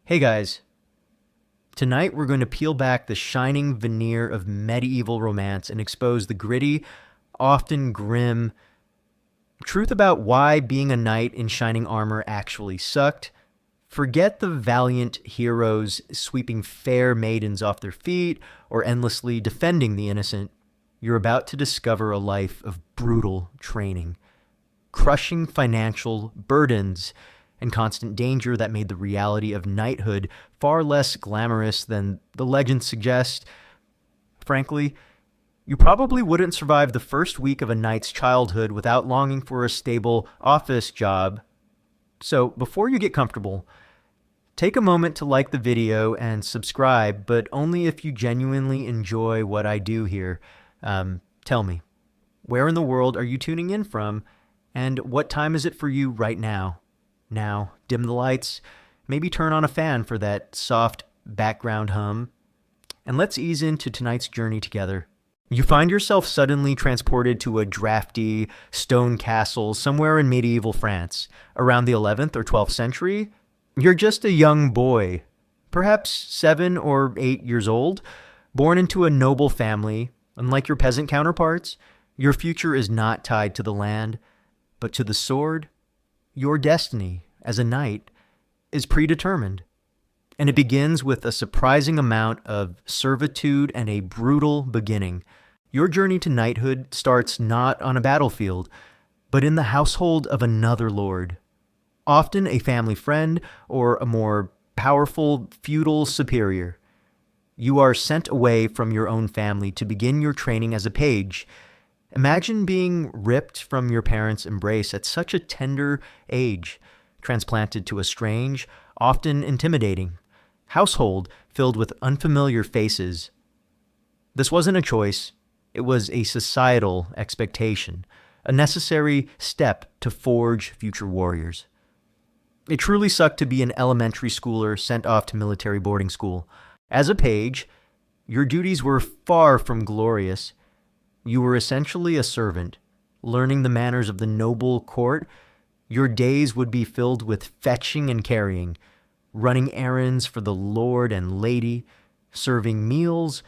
Hey guys, tonight we're going to peel back the shining veneer of medieval romance and expose the gritty, often grim, truth about why being a knight in shining armor actually sucked. Forget the valiant heroes sweeping fair maidens off their feet or endlessly defending the innocent. You're about to discover a life of brutal training, crushing financial burdens, and constant danger that made the reality of knighthood far less glamorous than the legends suggest. Frankly, you probably wouldn't survive the first week of a knight's childhood without longing for a stable office job. So before you get comfortable, take a moment to like the video and subscribe, but only if you genuinely enjoy what I do here. Tell me, where in the world are you tuning in from, and what time is it for you right now? Now, dim the lights, maybe turn on a fan for that soft background hum, and let's ease into tonight's journey together. You find yourself suddenly transported to a drafty stone castle somewhere in medieval France, around the 11th or 12th century. You're just a young boy, perhaps 7 or 8 years old, born into a noble family. Unlike your peasant counterparts, your future is not tied to the land, but to the sword. Your destiny as a knight is predetermined, and it begins with a surprising amount of servitude and a brutal beginning. Your journey to knighthood starts not on a battlefield, but in the household of another lord, often a family friend or a more powerful feudal superior. You are sent away from your own family to begin your training as a page. Imagine being ripped from your parents' embrace at such a tender age, transplanted to a strange, often intimidating, household filled with unfamiliar faces. This wasn't a choice, it was a societal expectation, a necessary step to forge future warriors. It truly sucked to be an elementary schooler sent off to military boarding school. As a page, your duties were far from glorious. You were essentially a servant, learning the manners of the noble court. Your days would be filled with fetching and carrying, running errands for the lord and lady, serving meals,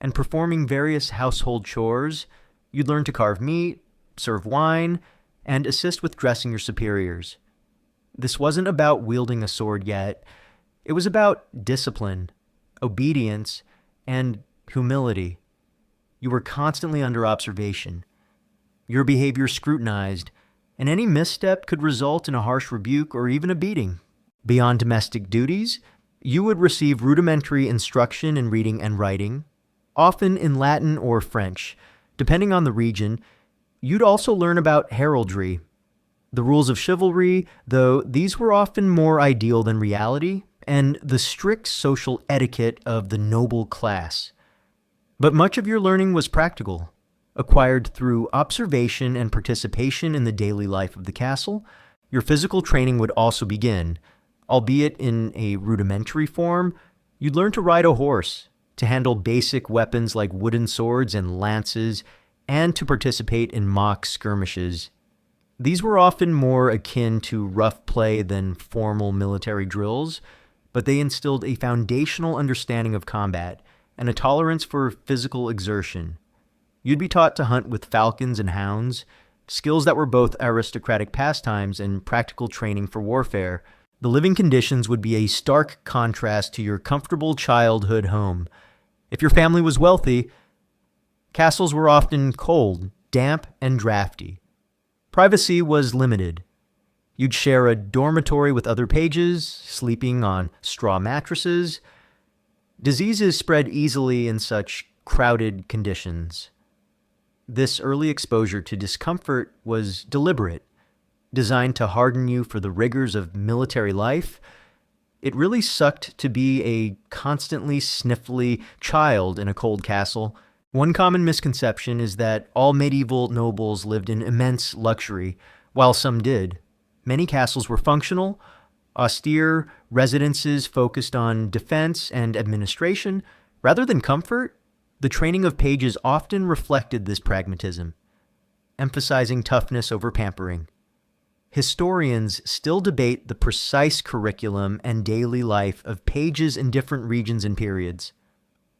and performing various household chores. You'd learn to carve meat, serve wine, and assist with dressing your superiors. This wasn't about wielding a sword yet. It was about discipline, obedience, and humility. You were constantly under observation, your behavior scrutinized, and any misstep could result in a harsh rebuke or even a beating. Beyond domestic duties, you would receive rudimentary instruction in reading and writing, often in Latin or French. Depending on the region, you'd also learn about heraldry, the rules of chivalry, though these were often more ideal than reality, and the strict social etiquette of the noble class. But much of your learning was practical, acquired through observation and participation in the daily life of the castle. Your physical training would also begin, albeit in a rudimentary form. You'd learn to ride a horse, to handle basic weapons like wooden swords and lances, and to participate in mock skirmishes. These were often more akin to rough play than formal military drills, but they instilled a foundational understanding of combat and a tolerance for physical exertion. You'd be taught to hunt with falcons and hounds, skills that were both aristocratic pastimes and practical training for warfare. The living conditions would be a stark contrast to your comfortable childhood home. If your family was wealthy, castles were often cold, damp, and drafty. Privacy was limited. You'd share a dormitory with other pages, sleeping on straw mattresses. Diseases spread easily in such crowded conditions. This early exposure to discomfort was deliberate, designed to harden you for the rigors of military life. It really sucked to be a constantly sniffly child in a cold castle. One common misconception is that all medieval nobles lived in immense luxury. While some did, many castles were functional, austere residences focused on defense and administration. Rather than comfort, the training of pages often reflected this pragmatism, emphasizing toughness over pampering. Historians still debate the precise curriculum and daily life of pages in different regions and periods,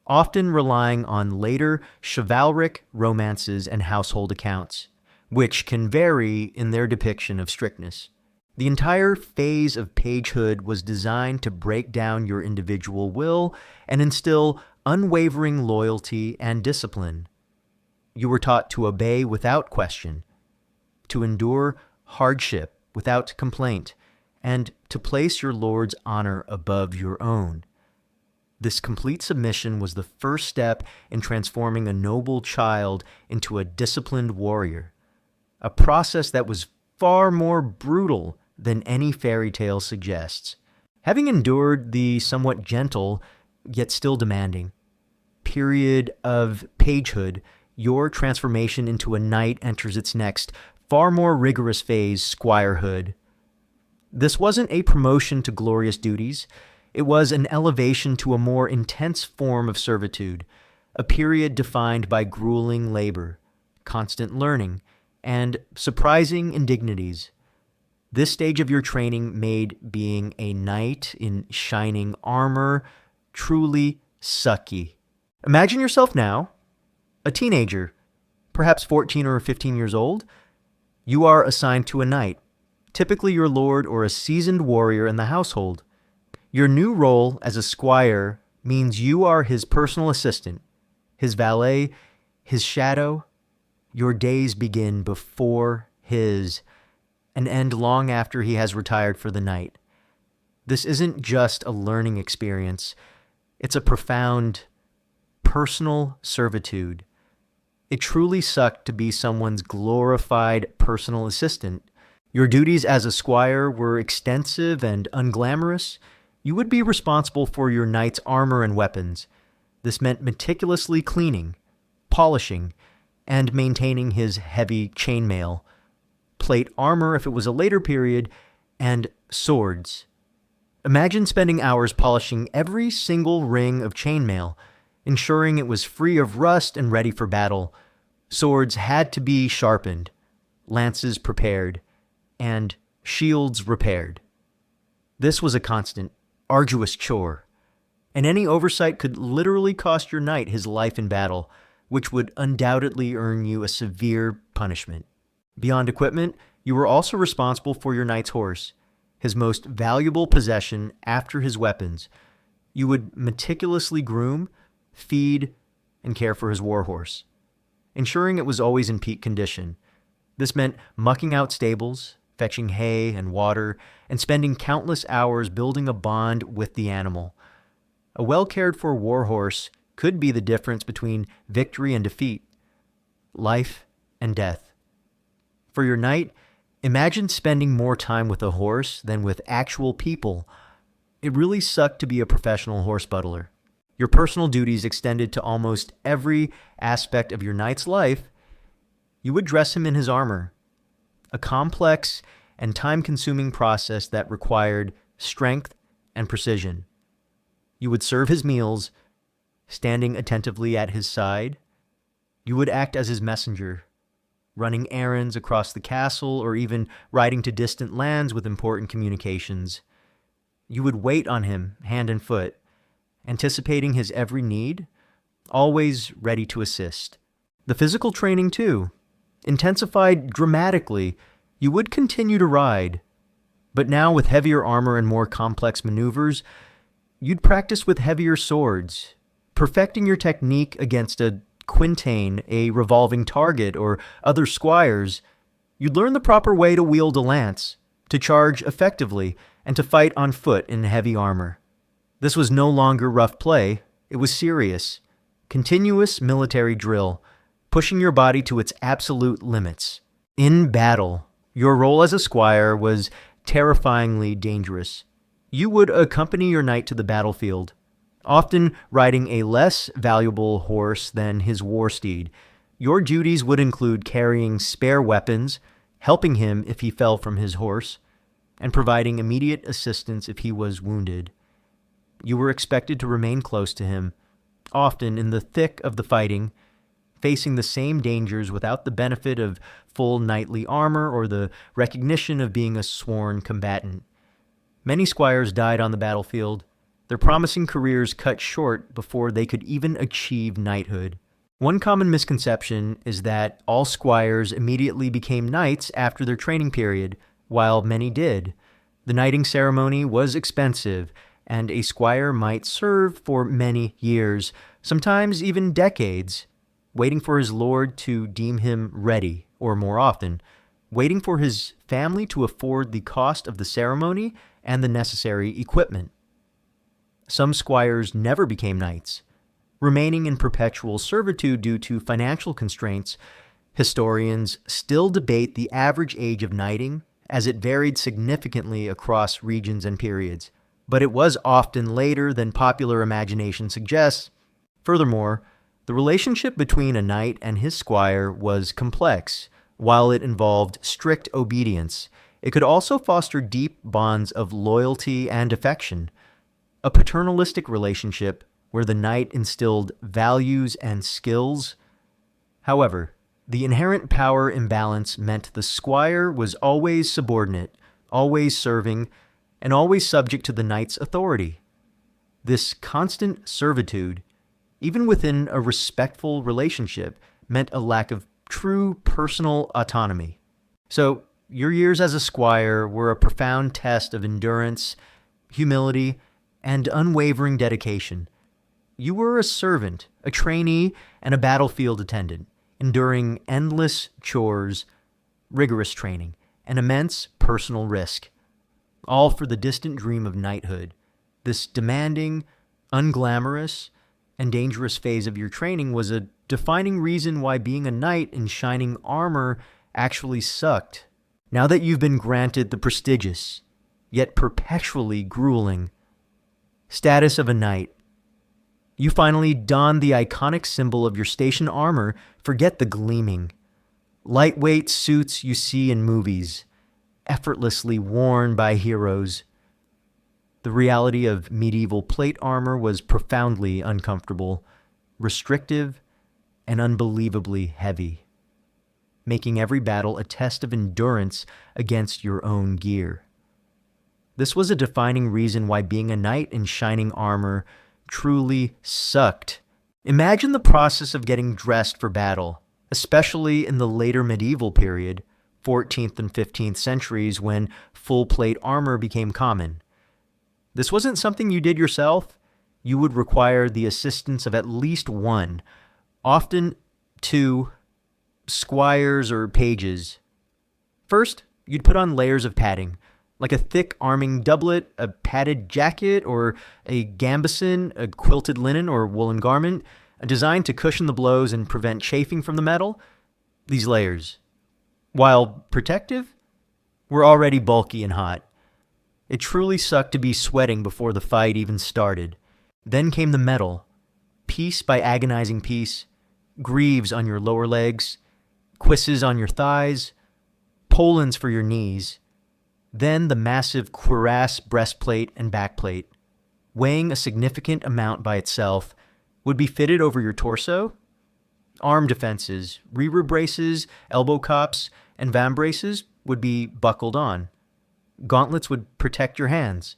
often relying on later chivalric romances and household accounts, which can vary in their depiction of strictness. The entire phase of pagehood was designed to break down your individual will and instill unwavering loyalty and discipline. You were taught to obey without question, to endure hardship without complaint, and to place your lord's honor above your own. This complete submission was the first step in transforming a noble child into a disciplined warrior, a process that was far more brutal than any fairy tale suggests. Having endured the somewhat gentle, yet still demanding, period of pagehood, your transformation into a knight enters its next, far more rigorous phase, squirehood. This wasn't a promotion to glorious duties. It was an elevation to a more intense form of servitude, a period defined by grueling labor, constant learning, and surprising indignities. This stage of your training made being a knight in shining armor truly sucky. Imagine yourself now, a teenager, perhaps 14 or 15 years old. You are assigned to a knight, typically your lord or a seasoned warrior in the household. Your new role as a squire means you are his personal assistant, his valet, his shadow. Your days begin before his and end long after he has retired for the night. This isn't just a learning experience. It's a profound, personal servitude. It truly sucked to be someone's glorified personal assistant. Your duties as a squire were extensive and unglamorous. You would be responsible for your knight's armor and weapons. This meant meticulously cleaning, polishing, and maintaining his heavy chainmail, plate armor if it was a later period, and swords. Imagine spending hours polishing every single ring of chainmail, ensuring it was free of rust and ready for battle. Swords had to be sharpened, lances prepared, and shields repaired. This was a constant, arduous chore, and any oversight could literally cost your knight his life in battle, which would undoubtedly earn you a severe punishment. Beyond equipment, you were also responsible for your knight's horse, his most valuable possession after his weapons. You would meticulously groom, feed, and care for his warhorse, ensuring it was always in peak condition. This meant mucking out stables, fetching hay and water, and spending countless hours building a bond with the animal. A well-cared-for warhorse could be the difference between victory and defeat, life and death. For your knight, imagine spending more time with a horse than with actual people. It really sucked to be a professional horse butler. Your personal duties extended to almost every aspect of your knight's life. You would dress him in his armor, a complex and time-consuming process that required strength and precision. You would serve his meals, standing attentively at his side. You would act as his messenger, running errands across the castle or even riding to distant lands with important communications. You would wait on him hand and foot, anticipating his every need, always ready to assist. The physical training, too, intensified dramatically. You would continue to ride, but now with heavier armor and more complex maneuvers. You'd practice with heavier swords, perfecting your technique against a quintain, a revolving target, or other squires. You'd learn the proper way to wield a lance, to charge effectively, and to fight on foot in heavy armor. This was no longer rough play. It was serious, continuous military drill, pushing your body to its absolute limits. In battle, your role as a squire was terrifyingly dangerous. You would accompany your knight to the battlefield, often riding a less valuable horse than his war steed. Your duties would include carrying spare weapons, helping him if he fell from his horse, and providing immediate assistance if he was wounded. You were expected to remain close to him, often in the thick of the fighting, facing the same dangers without the benefit of full knightly armor or the recognition of being a sworn combatant. Many squires died on the battlefield, their promising careers cut short before they could even achieve knighthood. One common misconception is that all squires immediately became knights after their training period, while many did. The knighting ceremony was expensive, and a squire might serve for many years, sometimes even decades, waiting for his lord to deem him ready, or more often, waiting for his family to afford the cost of the ceremony and the necessary equipment. Some squires never became knights, remaining in perpetual servitude due to financial constraints. Historians still debate the average age of knighting, as it varied significantly across regions and periods, but it was often later than popular imagination suggests. Furthermore, the relationship between a knight and his squire was complex. While it involved strict obedience, it could also foster deep bonds of loyalty and affection. A paternalistic relationship where the knight instilled values and skills. However, the inherent power imbalance meant the squire was always subordinate, always serving, and always subject to the knight's authority. This constant servitude, even within a respectful relationship, meant a lack of true personal autonomy. So, your years as a squire were a profound test of endurance, humility, and unwavering dedication. You were a servant, a trainee, and a battlefield attendant, enduring endless chores, rigorous training, and immense personal risk, all for the distant dream of knighthood. This demanding, unglamorous, and dangerous phase of your training was a defining reason why being a knight in shining armor actually sucked. Now that you've been granted the prestigious, yet perpetually grueling, status of a knight, you finally don the iconic symbol of your station armor. Forget the gleaming, lightweight suits you see in movies, effortlessly worn by heroes. The reality of medieval plate armor was profoundly uncomfortable, restrictive, and unbelievably heavy, making every battle a test of endurance against your own gear. This was a defining reason why being a knight in shining armor truly sucked. Imagine the process of getting dressed for battle, especially in the later medieval period, 14th and 15th centuries, when full plate armor became common. This wasn't something you did yourself. You would require the assistance of at least one, often two, squires or pages. First, you'd put on layers of padding, like a thick arming doublet, a padded jacket, or a gambeson, a quilted linen or woolen garment, designed to cushion the blows and prevent chafing from the metal. These layers, while protective, were already bulky and hot. It truly sucked to be sweating before the fight even started. Then came the metal, piece by agonizing piece, greaves on your lower legs, cuisses on your thighs, polans for your knees. Then the massive cuirass breastplate and backplate, weighing a significant amount by itself, would be fitted over your torso. Arm defenses, rear braces, elbow cops, and vambraces would be buckled on. Gauntlets would protect your hands.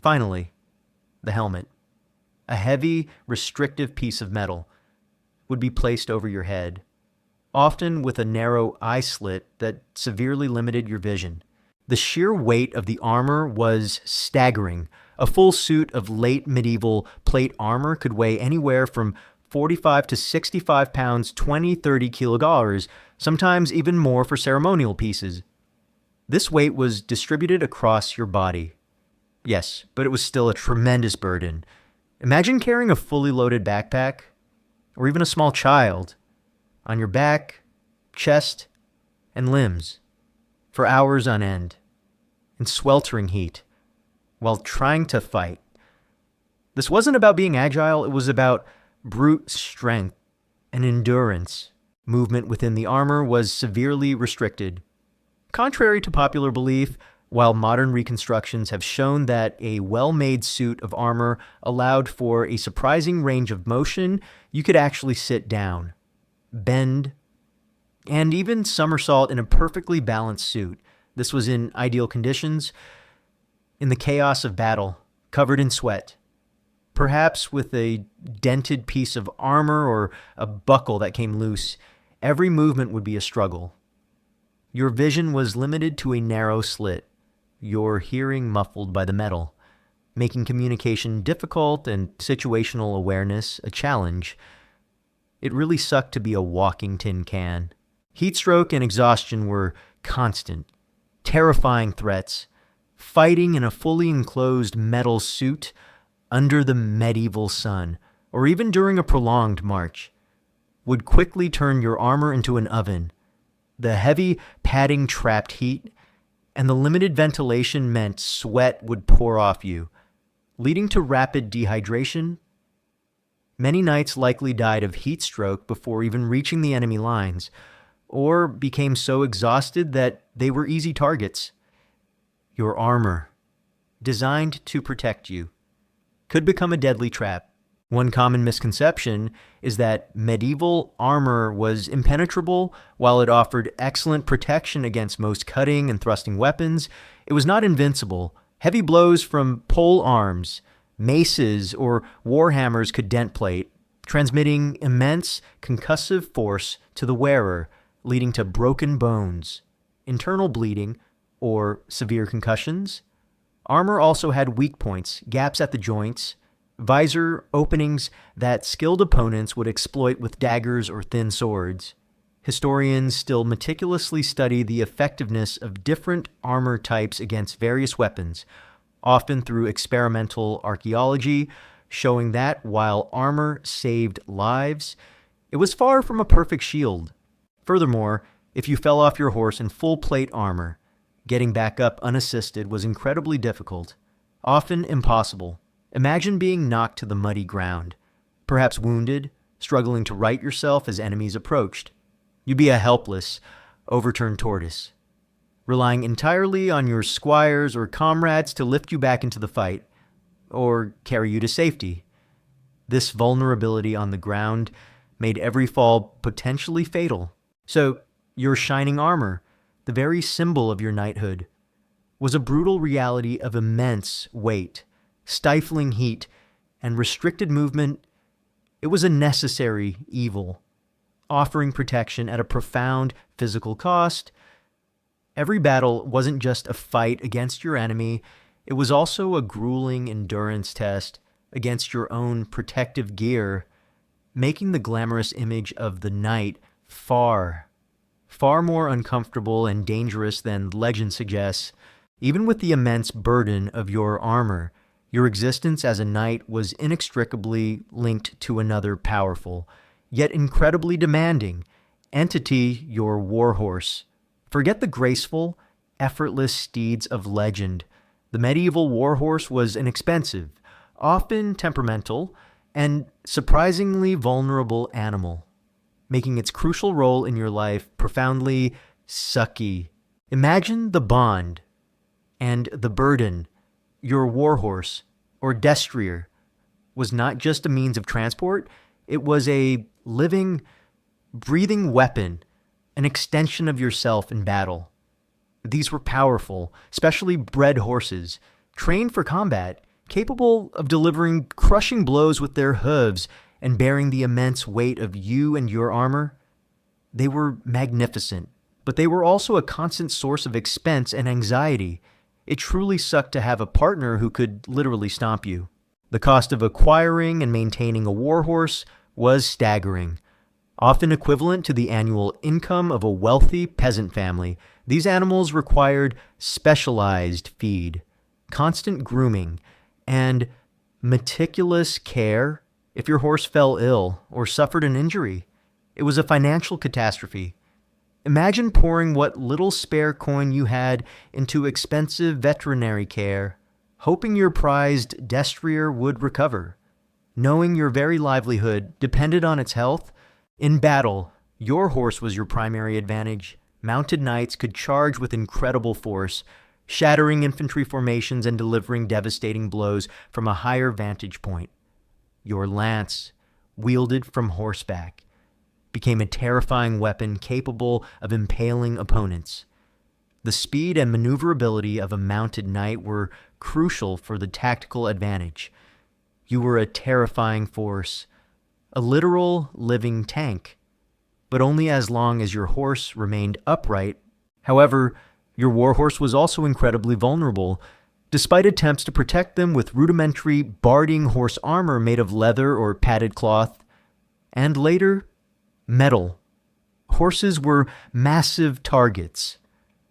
Finally, the helmet, a heavy, restrictive piece of metal, would be placed over your head, often with a narrow eye slit that severely limited your vision. The sheer weight of the armor was staggering. A full suit of late medieval plate armor could weigh anywhere from 45 to 65 pounds, 20-30 kilograms, sometimes even more for ceremonial pieces. This weight was distributed across your body. Yes, but it was still a tremendous burden. Imagine carrying a fully loaded backpack, or even a small child, on your back, chest, and limbs, for hours on end, in sweltering heat, while trying to fight. This wasn't about being agile, it was about brute strength and endurance. Movement within the armor was severely restricted. Contrary to popular belief, while modern reconstructions have shown that a well-made suit of armor allowed for a surprising range of motion, you could actually sit down. bend, and even somersault in a perfectly balanced suit. This was in ideal conditions, in the chaos of battle, covered in sweat, perhaps with a dented piece of armor or a buckle that came loose. Every movement would be a struggle. Your vision was limited to a narrow slit, your hearing muffled by the metal, making communication difficult and situational awareness a challenge. It really sucked to be a walking tin can. Heatstroke and exhaustion were constant, terrifying threats. Fighting in a fully enclosed metal suit under the medieval sun, or even during a prolonged march, would quickly turn your armor into an oven. The heavy padding trapped heat, and the limited ventilation meant sweat would pour off you, leading to rapid dehydration. Many knights likely died of heat stroke before even reaching the enemy lines, or became so exhausted that they were easy targets. Your armor, designed to protect you, could become a deadly trap. One common misconception is that medieval armor was impenetrable. While it offered excellent protection against most cutting and thrusting weapons, it was not invincible. Heavy blows from pole arms, maces, or warhammers could dent plate, transmitting immense concussive force to the wearer, leading to broken bones, internal bleeding, or severe concussions. Armor also had weak points, gaps at the joints, visor openings that skilled opponents would exploit with daggers or thin swords. Historians still meticulously study the effectiveness of different armor types against various weapons, often through experimental archaeology, showing that while armor saved lives, it was far from a perfect shield. Furthermore, if you fell off your horse in full plate armor, getting back up unassisted was incredibly difficult, often impossible. Imagine being knocked to the muddy ground, perhaps wounded, struggling to right yourself as enemies approached. You'd be a helpless, overturned tortoise, relying entirely on your squires or comrades to lift you back into the fight, or carry you to safety. This vulnerability on the ground made every fall potentially fatal. So, your shining armor, the very symbol of your knighthood, was a brutal reality of immense weight, stifling heat, and restricted movement. It was a necessary evil, offering protection at a profound physical cost. Every battle wasn't just a fight against your enemy, it was also a grueling endurance test against your own protective gear, making the glamorous image of the knight far more uncomfortable and dangerous than legend suggests. Even with the immense burden of your armor, your existence as a knight was inextricably linked to another powerful, yet incredibly demanding, entity, your warhorse. Forget the graceful, effortless steeds of legend. The medieval warhorse was an expensive, often temperamental, and surprisingly vulnerable animal, making its crucial role in your life profoundly sucky. Imagine the bond and the burden. Your warhorse, or destrier, was not just a means of transport, it was a living, breathing weapon, an extension of yourself in battle. These were powerful, specially bred horses, trained for combat, capable of delivering crushing blows with their hooves and bearing the immense weight of you and your armor. They were magnificent, but they were also a constant source of expense and anxiety. It truly sucked to have a partner who could literally stomp you. The cost of acquiring and maintaining a warhorse was staggering, often equivalent to the annual income of a wealthy peasant family. These animals required specialized feed, constant grooming, and meticulous care. If your horse fell ill or suffered an injury, it was a financial catastrophe. Imagine pouring what little spare coin you had into expensive veterinary care, hoping your prized destrier would recover, knowing your very livelihood depended on its health. In battle, your horse was your primary advantage. Mounted knights could charge with incredible force, shattering infantry formations and delivering devastating blows from a higher vantage point. Your lance, wielded from horseback, became a terrifying weapon capable of impaling opponents. The speed and maneuverability of a mounted knight were crucial for the tactical advantage. You were a terrifying force, a literal living tank, but only as long as your horse remained upright. However, your warhorse was also incredibly vulnerable. Despite attempts to protect them with rudimentary barding horse armor made of leather or padded cloth, and later, metal, horses were massive targets.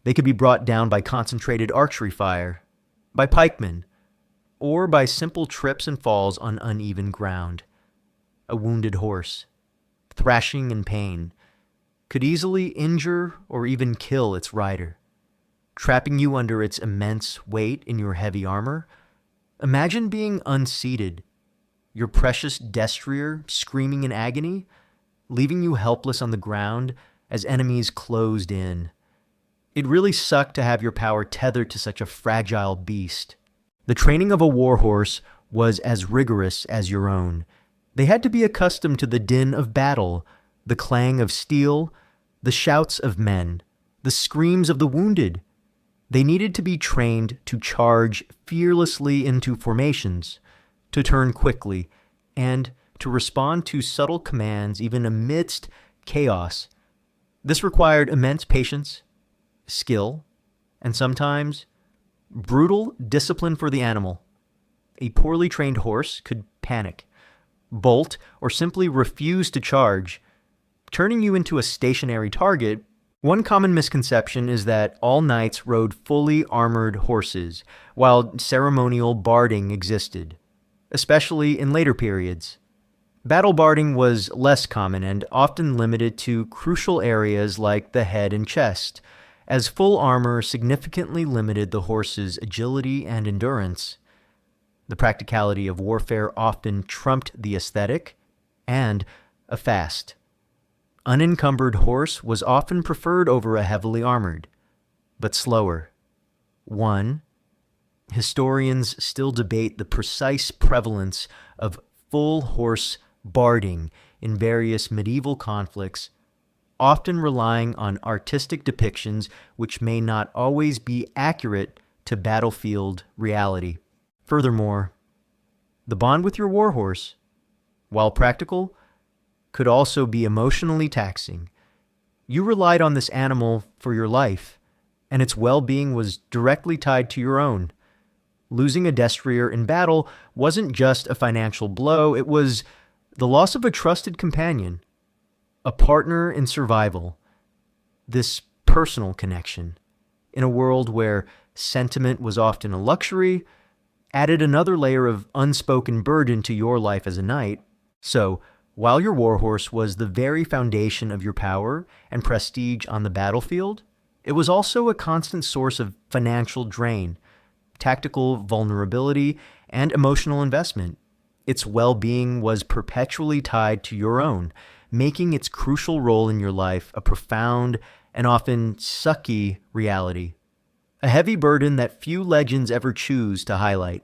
They could be brought down by concentrated archery fire, by pikemen, or by simple trips and falls on uneven ground. A wounded horse, thrashing in pain, could easily injure or even kill its rider, trapping you under its immense weight in your heavy armor. Imagine being unseated, your precious destrier screaming in agony, leaving you helpless on the ground as enemies closed in. It really sucked to have your power tethered to such a fragile beast. The training of a warhorse was as rigorous as your own. They had to be accustomed to the din of battle, the clang of steel, the shouts of men, the screams of the wounded. They needed to be trained to charge fearlessly into formations, to turn quickly, and to respond to subtle commands even amidst chaos. This required immense patience, skill, and sometimes brutal discipline for the animal. A poorly trained horse could panic, bolt, or simply refuse to charge, turning you into a stationary target. One common misconception is that all knights rode fully armored horses, while ceremonial barding existed, especially in later periods. Battle barding was less common and often limited to crucial areas like the head and chest, as full armor significantly limited the horse's agility and endurance. The practicality of warfare often trumped the aesthetic, and a fast, unencumbered horse was often preferred over a heavily armored, but slower one. Historians still debate the precise prevalence of full horse barding in various medieval conflicts, often relying on artistic depictions which may not always be accurate to battlefield reality. Furthermore, the bond with your warhorse, while practical, could also be emotionally taxing. You relied on this animal for your life, and its well-being was directly tied to your own. Losing a destrier in battle wasn't just a financial blow, it was the loss of a trusted companion, a partner in survival. This personal connection, in a world where sentiment was often a luxury, added another layer of unspoken burden to your life as a knight. So, while your warhorse was the very foundation of your power and prestige on the battlefield, it was also a constant source of financial drain, tactical vulnerability, and emotional investment. Its well-being was perpetually tied to your own, making its crucial role in your life a profound and often sucky reality. A heavy burden that few legends ever choose to highlight.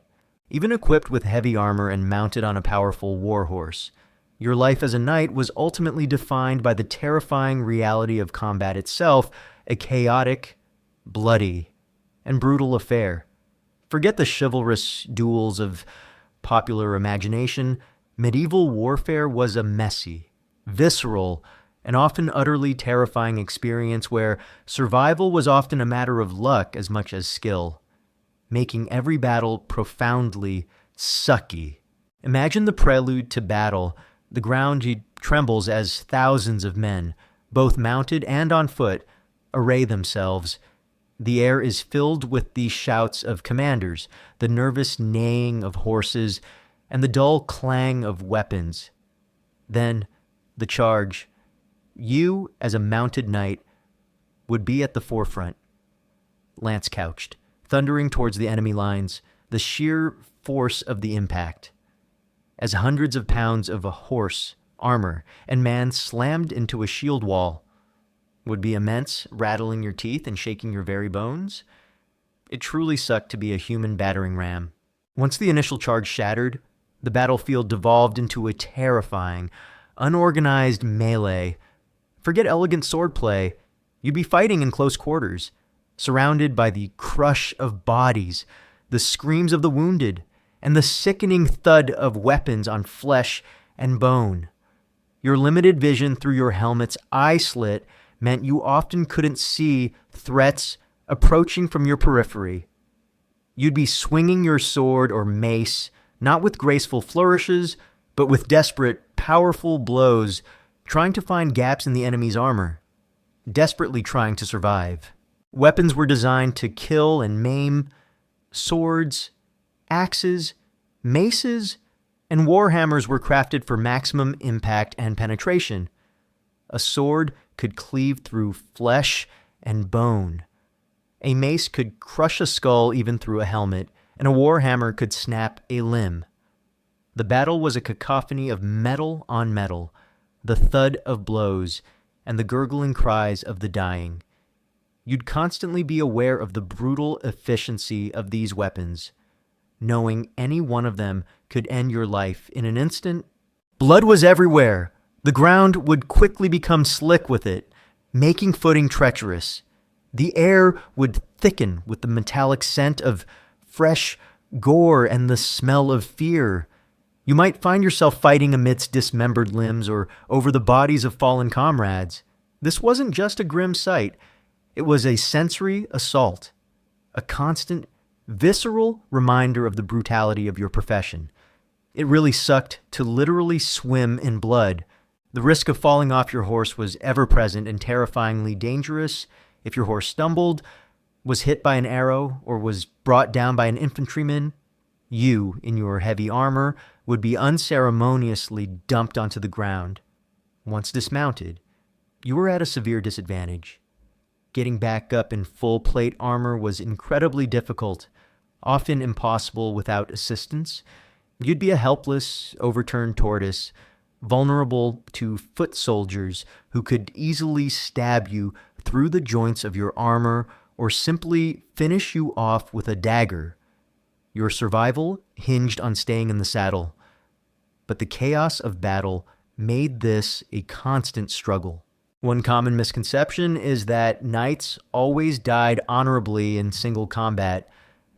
Even equipped with heavy armor and mounted on a powerful warhorse, your life as a knight was ultimately defined by the terrifying reality of combat itself, a chaotic, bloody, and brutal affair. Forget the chivalrous duels of popular imagination. Medieval warfare was a messy, visceral, and often utterly terrifying experience where survival was often a matter of luck as much as skill, making every battle profoundly sucky. Imagine the prelude to battle. The ground trembles as thousands of men, both mounted and on foot, array themselves. The air is filled with the shouts of commanders, the nervous neighing of horses, and the dull clang of weapons. Then, the charge. You, as a mounted knight, would be at the forefront, lance couched, thundering towards the enemy lines, the sheer force of the impact. As hundreds of pounds of a horse, armor, and man slammed into a shield wall, would be immense, rattling your teeth and shaking your very bones. It truly sucked to be a human battering ram. Once the initial charge shattered, the battlefield devolved into a terrifying, unorganized melee Forget elegant swordplay. You'd be fighting in close quarters, surrounded by the crush of bodies, the screams of the wounded, and the sickening thud of weapons on flesh and bone. Your limited vision through your helmet's eye slit meant you often couldn't see threats approaching from your periphery. You'd be swinging your sword or mace, not with graceful flourishes, but with desperate, powerful blows, trying to find gaps in the enemy's armor, desperately trying to survive. Weapons were designed to kill and maim. Swords, axes, maces, and warhammers were crafted for maximum impact and penetration. A sword could cleave through flesh and bone. A mace could crush a skull even through a helmet, and a warhammer could snap a limb. The battle was a cacophony of metal on metal, the thud of blows, and the gurgling cries of the dying. You'd constantly be aware of the brutal efficiency of these weapons, knowing any one of them could end your life in an instant. Blood was everywhere. The ground would quickly become slick with it, making footing treacherous. The air would thicken with the metallic scent of fresh gore and the smell of fear. You might find yourself fighting amidst dismembered limbs or over the bodies of fallen comrades. This wasn't just a grim sight. It was a sensory assault, a constant, visceral reminder of the brutality of your profession. It really sucked to literally swim in blood. The risk of falling off your horse was ever present and terrifyingly dangerous. If your horse stumbled, was hit by an arrow, or was brought down by an infantryman, you, in your heavy armor, would be unceremoniously dumped onto the ground. Once dismounted, you were at a severe disadvantage. Getting back up in full plate armor was incredibly difficult, often impossible without assistance. You'd be a helpless, overturned tortoise, vulnerable to foot soldiers who could easily stab you through the joints of your armor or simply finish you off with a dagger. Your survival hinged on staying in the saddle, but the chaos of battle made this a constant struggle. One common misconception is that knights always died honorably in single combat.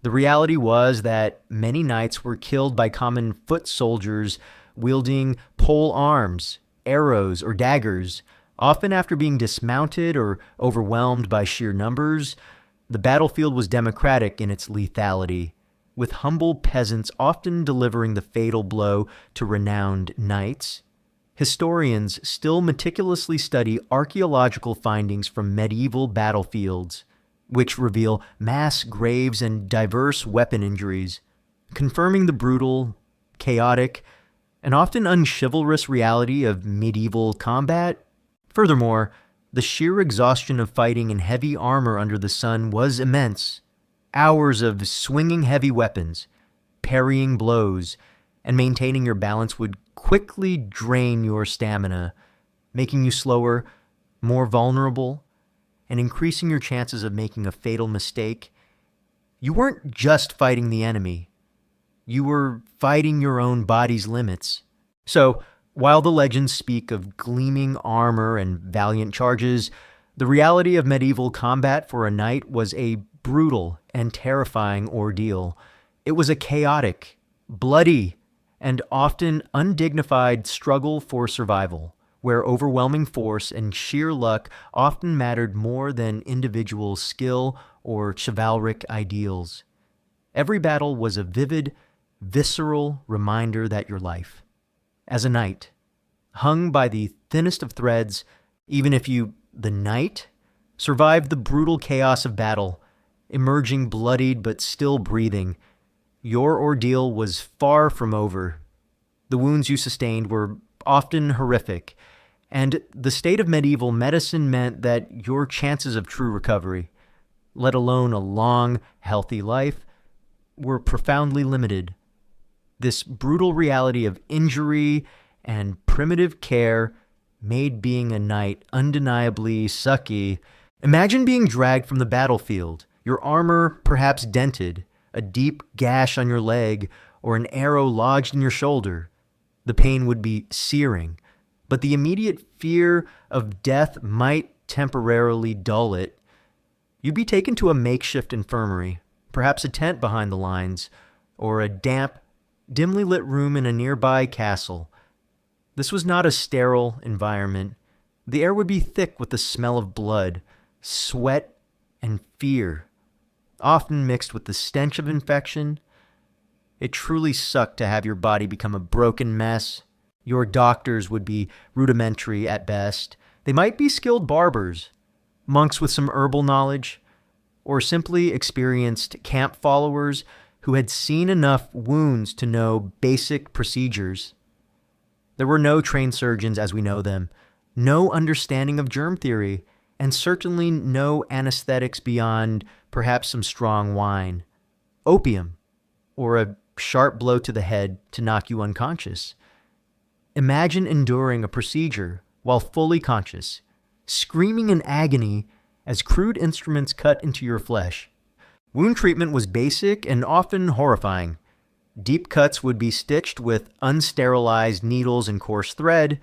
The reality was that many knights were killed by common foot soldiers wielding pole arms, arrows, or daggers. Often after being dismounted or overwhelmed by sheer numbers, the battlefield was democratic in its lethality, with humble peasants often delivering the fatal blow to renowned knights. Historians still meticulously study archaeological findings from medieval battlefields, which reveal mass graves and diverse weapon injuries, confirming the brutal, chaotic, and often unchivalrous reality of medieval combat. Furthermore, the sheer exhaustion of fighting in heavy armor under the sun was immense. Hours of swinging heavy weapons, parrying blows, and maintaining your balance would quickly drain your stamina, making you slower, more vulnerable, and increasing your chances of making a fatal mistake. You weren't just fighting the enemy. You were fighting your own body's limits. So, while the legends speak of gleaming armor and valiant charges, the reality of medieval combat for a knight was a brutal and terrifying ordeal. It was a chaotic, bloody, and often undignified struggle for survival, where overwhelming force and sheer luck often mattered more than individual skill or chivalric ideals. Every battle was a vivid, visceral reminder that your life, as a knight, hung by the thinnest of threads. Even if you, the knight, survived the brutal chaos of battle, emerging bloodied but still breathing, your ordeal was far from over. The wounds you sustained were often horrific, and the state of medieval medicine meant that your chances of true recovery, let alone a long, healthy life, were profoundly limited. This brutal reality of injury and primitive care made being a knight undeniably sucky. Imagine being dragged from the battlefield, your armor perhaps dented, a deep gash on your leg, or an arrow lodged in your shoulder. The pain would be searing, but the immediate fear of death might temporarily dull it. You'd be taken to a makeshift infirmary, perhaps a tent behind the lines, or a damp, dimly lit room in a nearby castle. This was not a sterile environment. The air would be thick with the smell of blood, sweat, and fear, often mixed with the stench of infection. It truly sucked to have your body become a broken mess. Your doctors would be rudimentary at best. They might be skilled barbers, monks with some herbal knowledge, or simply experienced camp followers who had seen enough wounds to know basic procedures. There were no trained surgeons as we know them, no understanding of germ theory, and certainly no anesthetics beyond perhaps some strong wine, opium, or a sharp blow to the head to knock you unconscious. Imagine enduring a procedure while fully conscious, screaming in agony as crude instruments cut into your flesh. Wound treatment was basic and often horrifying. Deep cuts would be stitched with unsterilized needles and coarse thread,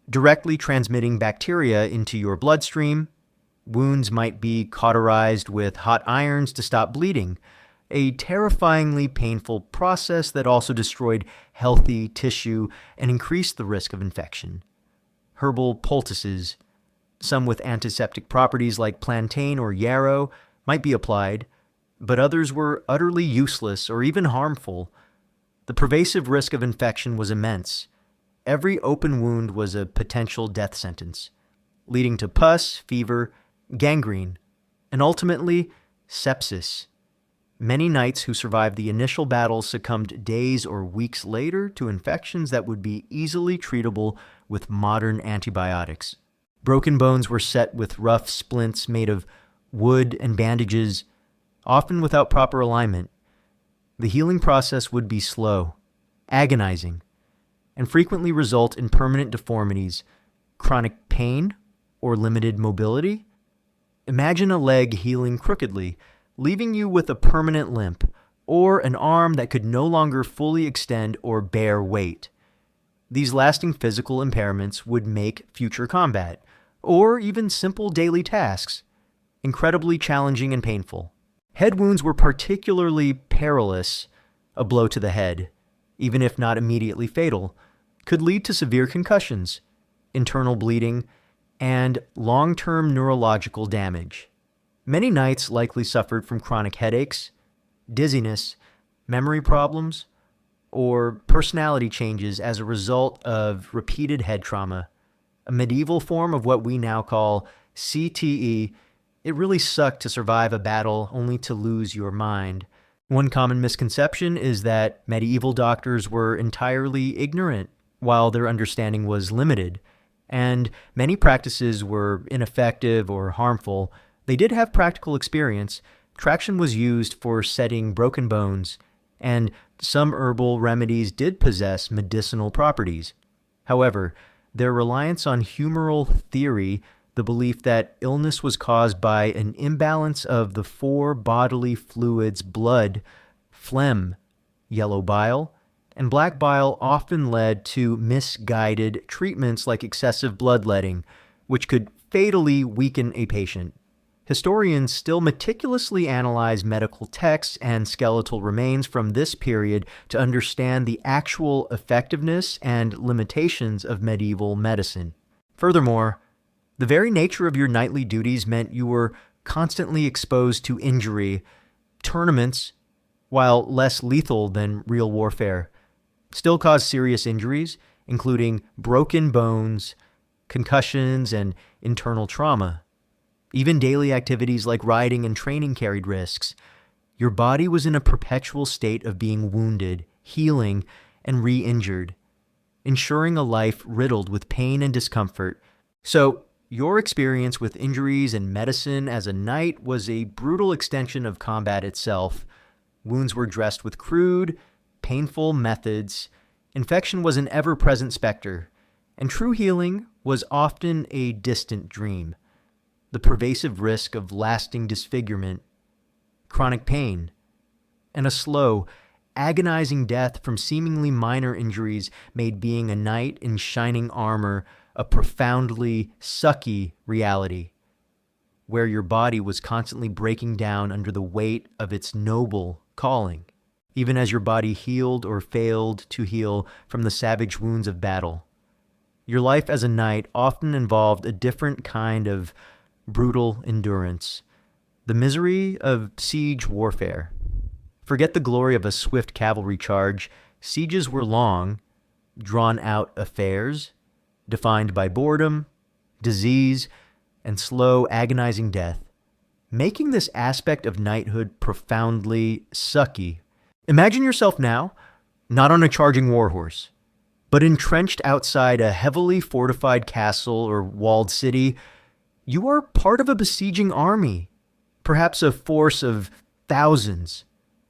directly transmitting bacteria into your bloodstream. Wounds might be cauterized with hot irons to stop bleeding, a terrifyingly painful process that also destroyed healthy tissue and increased the risk of infection. Herbal poultices, some with antiseptic properties like plantain or yarrow, might be applied, but others were utterly useless or even harmful. The pervasive risk of infection was immense. Every open wound was a potential death sentence, leading to pus, fever, gangrene, and ultimately sepsis. Many knights who survived the initial battle succumbed days or weeks later to infections that would be easily treatable with modern antibiotics. Broken bones were set with rough splints made of wood and bandages, often without proper alignment. The healing process would be slow, agonizing, and frequently result in permanent deformities, chronic pain, or limited mobility. Imagine a leg healing crookedly, leaving you with a permanent limp, or an arm that could no longer fully extend or bear weight. These lasting physical impairments would make future combat, or even simple daily tasks, incredibly challenging and painful. Head wounds were particularly perilous. A blow to the head, even if not immediately fatal, could lead to severe concussions, internal bleeding, and long-term neurological damage. Many knights likely suffered from chronic headaches, dizziness, memory problems, or personality changes as a result of repeated head trauma. A medieval form of what we now call CTE. It really sucked to survive a battle only to lose your mind. One common misconception is that medieval doctors were entirely ignorant, while their understanding was limited, and many practices were ineffective or harmful. They did have practical experience. Traction was used for setting broken bones, and some herbal remedies did possess medicinal properties. However, their reliance on humoral theory, the belief that illness was caused by an imbalance of the four bodily fluids blood, phlegm, yellow bile, and black bile, often led to misguided treatments like excessive bloodletting, which could fatally weaken a patient. Historians still meticulously analyze medical texts and skeletal remains from this period to understand the actual effectiveness and limitations of medieval medicine. Furthermore, the very nature of your knightly duties meant you were constantly exposed to injury. Tournaments, while less lethal than real warfare, still caused serious injuries, including broken bones, concussions, and internal trauma. Even daily activities like riding and training carried risks. Your body was in a perpetual state of being wounded, healing, and re-injured, ensuring a life riddled with pain and discomfort. So, your experience with injuries and medicine as a knight was a brutal extension of combat itself. Wounds were dressed with crude, painful methods. Infection was an ever-present specter, and true healing was often a distant dream. The pervasive risk of lasting disfigurement, chronic pain, and a slow, agonizing death from seemingly minor injuries made being a knight in shining armor a profoundly sucky reality, where your body was constantly breaking down under the weight of its noble calling, even as your body healed or failed to heal from the savage wounds of battle. Your life as a knight often involved a different kind of brutal endurance, the misery of siege warfare. Forget the glory of a swift cavalry charge. Sieges were long, drawn-out affairs, defined by boredom, disease, and slow, agonizing death, making this aspect of knighthood profoundly sucky. Imagine yourself now, not on a charging warhorse, but entrenched outside a heavily fortified castle or walled city. You are part of a besieging army, perhaps a force of thousands,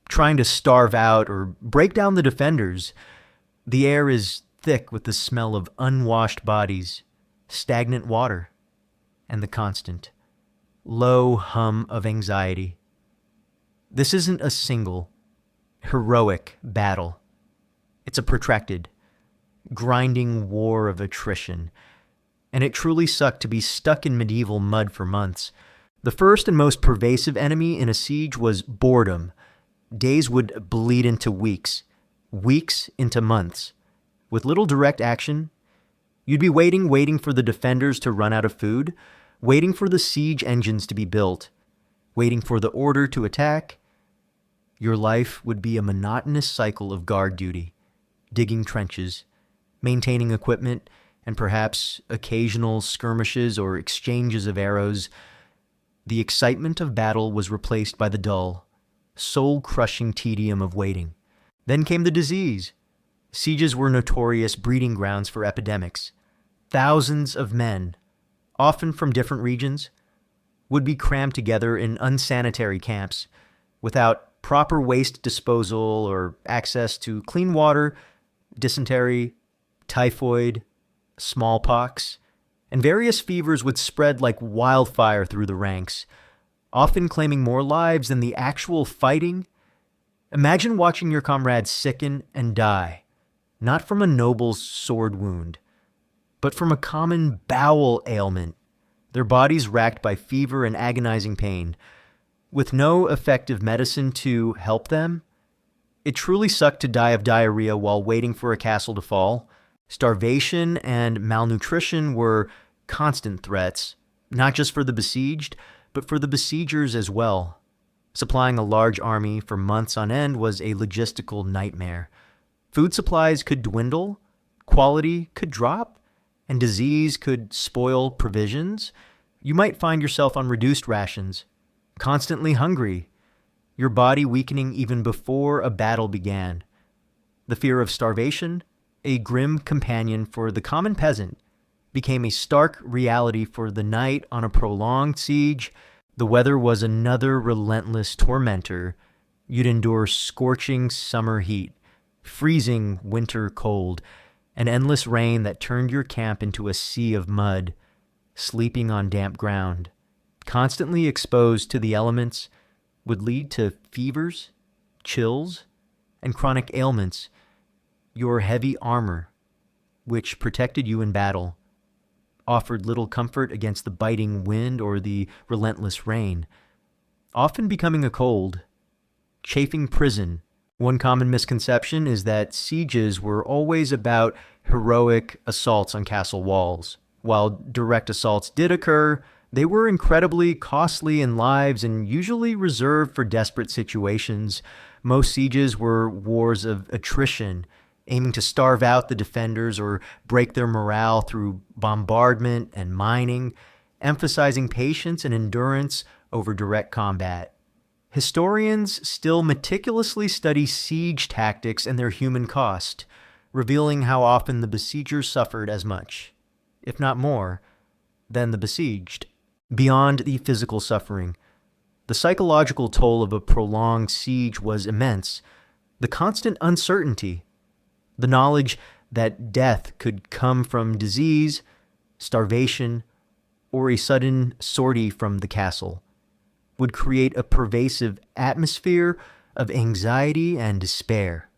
trying to starve out or break down the defenders. The air is thick with the smell of unwashed bodies, stagnant water, and the constant, low hum of anxiety. This isn't a single, heroic battle. It's a protracted, grinding war of attrition, and it truly sucked to be stuck in medieval mud for months. The first and most pervasive enemy in a siege was boredom. Days would bleed into weeks, weeks into months. With little direct action, you'd be waiting for the defenders to run out of food, waiting for the siege engines to be built, waiting for the order to attack. Your life would be a monotonous cycle of guard duty, digging trenches, maintaining equipment, and perhaps occasional skirmishes or exchanges of arrows. The excitement of battle was replaced by the dull, soul-crushing tedium of waiting. Then came the disease. Sieges were notorious breeding grounds for epidemics. Thousands of men, often from different regions, would be crammed together in unsanitary camps without proper waste disposal or access to clean water. Dysentery, typhoid, smallpox, and various fevers would spread like wildfire through the ranks, often claiming more lives than the actual fighting. Imagine watching your comrades sicken and die, not from a noble's sword wound, but from a common bowel ailment, their bodies racked by fever and agonizing pain, with no effective medicine to help them. It truly sucked to die of diarrhea while waiting for a castle to fall. Starvation and malnutrition were constant threats, not just for the besieged, but for the besiegers as well. Supplying a large army for months on end was a logistical nightmare. Food supplies could dwindle, quality could drop, and disease could spoil provisions. You might find yourself on reduced rations, constantly hungry, your body weakening even before a battle began. The fear of starvation, a grim companion for the common peasant, became a stark reality for the knight on a prolonged siege. The weather was another relentless tormentor. You'd endure scorching summer heat, freezing winter cold, an endless rain that turned your camp into a sea of mud, sleeping on damp ground, constantly exposed to the elements, would lead to fevers, chills, and chronic ailments. Your heavy armor, which protected you in battle, offered little comfort against the biting wind or the relentless rain, often becoming a cold, chafing prison. One common misconception is that sieges were always about heroic assaults on castle walls. While direct assaults did occur, they were incredibly costly in lives and usually reserved for desperate situations. Most sieges were wars of attrition, aiming to starve out the defenders or break their morale through bombardment and mining, emphasizing patience and endurance over direct combat. Historians still meticulously study siege tactics and their human cost, revealing how often the besiegers suffered as much, if not more, than the besieged. Beyond the physical suffering, the psychological toll of a prolonged siege was immense. The constant uncertainty, the knowledge that death could come from disease, starvation, or a sudden sortie from the castle, would create a pervasive atmosphere of anxiety and despair.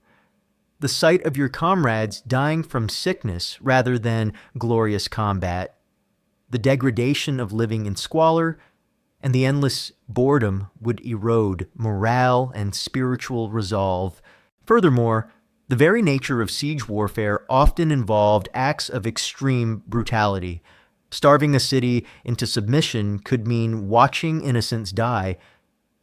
the sight of your comrades dying from sickness rather than glorious combat, the degradation of living in squalor, and the endless boredom would erode morale and spiritual resolve. Furthermore, the very nature of siege warfare often involved acts of extreme brutality. Starving a city into submission could mean watching innocents die.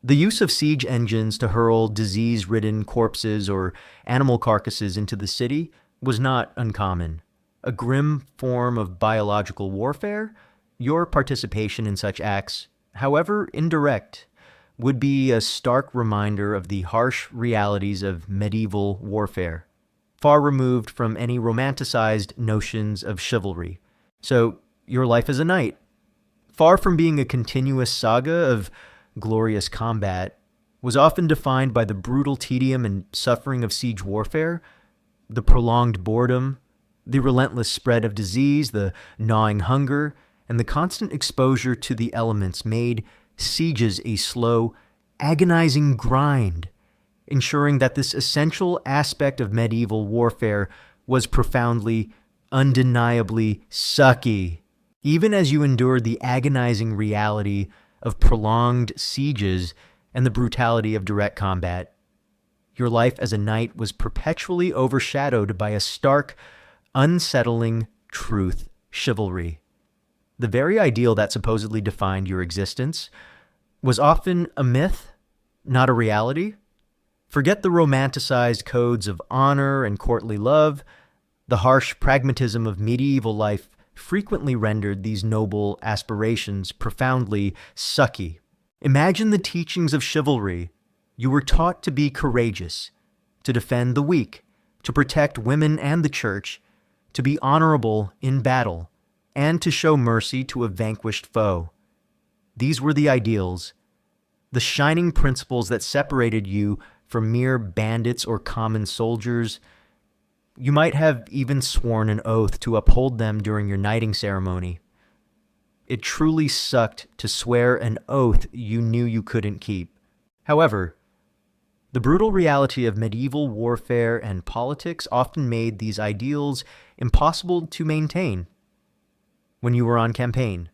The use of siege engines to hurl disease-ridden corpses or animal carcasses into the city was not uncommon. A grim form of biological warfare, your participation in such acts, however indirect, would be a stark reminder of the harsh realities of medieval warfare, far removed from any romanticized notions of chivalry. So, your life as a knight, far from being a continuous saga of glorious combat, was often defined by the brutal tedium and suffering of siege warfare, the prolonged boredom, the relentless spread of disease, the gnawing hunger, and the constant exposure to the elements made sieges a slow, agonizing grind, ensuring that this essential aspect of medieval warfare was profoundly, undeniably sucky. Even as you endured the agonizing reality of prolonged sieges and the brutality of direct combat, your life as a knight was perpetually overshadowed by a stark, unsettling truth: chivalry. The very ideal that supposedly defined your existence was often a myth, not a reality. Forget the romanticized codes of honor and courtly love. The harsh pragmatism of medieval life frequently rendered these noble aspirations profoundly sucky. Imagine the teachings of chivalry. You were taught to be courageous, to defend the weak, to protect women and the church, to be honorable in battle, and to show mercy to a vanquished foe. These were the ideals, the shining principles that separated you from mere bandits or common soldiers. You might have even sworn an oath to uphold them during your knighting ceremony. It truly sucked to swear an oath you knew you couldn't keep. However, the brutal reality of medieval warfare and politics often made these ideals impossible to maintain. When you were on campaign,